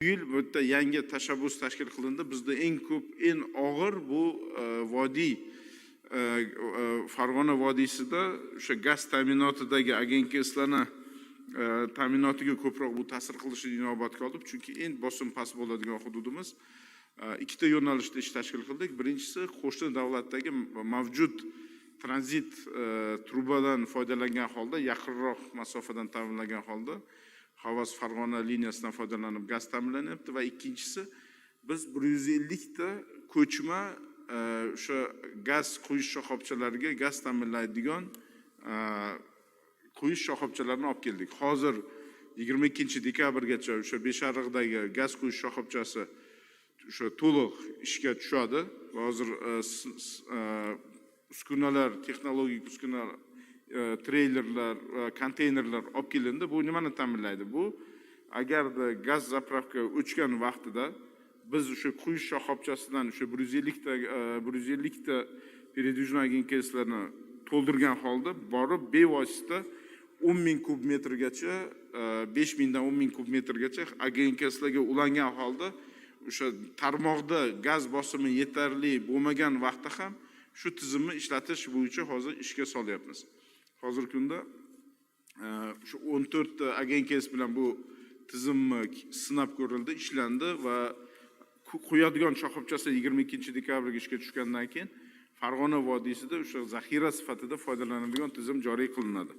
Bu yil bu yerda yangi tashabbus tashkil qilindi. Bizda eng ko'p, eng og'ir bu vodiy Farg'ona vodiysida o'sha gaz ta'minotidagi agentliklarning ta'minotiga ko'proq bu ta'sir qilishini inobatga olib, chunki eng bosim past bo'ladigan hududimiz. Ikkita yo'nalishda ish tashkil qildik. Birinchisi qo'shni davlatdagi mavjud tranzit trubadan foydalangan holda, yaqinroq masofadan ta'minlangan holda Havas Farg'ona liniyasidan foydalanib gaz ta'minlanyapti va ikkinchisi biz 150 ta ko'chma o'sha gaz quyish shoxobchalariga gaz ta'minlaydigan quyish shoxobchalarini olib keldik. Hozir 22-dekabrgacha o'sha Beshariqdagi gaz quyish shoxobchasi o'sha to'liq ishga tushadi. Hozir uskunalar, texnologik uskunalar, treylerlar, konteynerlar olib kelindi. Bu nimani ta'minlaydi? Bu agarda gaz zapravka o'chgan vaqtida biz o'sha quyish shoxobchasidan o'sha 150 ta передвижной agentliklarni to'ldirgan holda borib bevosita 10.000 kub metrgacha, 5.000 dan 10.000 kub metrgacha agentliklarga ulangan holda o'sha tarmoqda gaz bosimi yetarli bo'lmagan vaqtda ham shu tizimni ishlatish bo'yicha hozir ishga solyapmiz. Hozirgi kunda shu 14 ta agentlik bilan bu tizimni sinab ko'rildi, ishlandi va qo'yadigan shoxobchasi 22-dekabrga ishga tushgandan keyin Farg'ona vodiysida o'sha zaxira sifatida foydalanadigan tizim joriy qilinadi.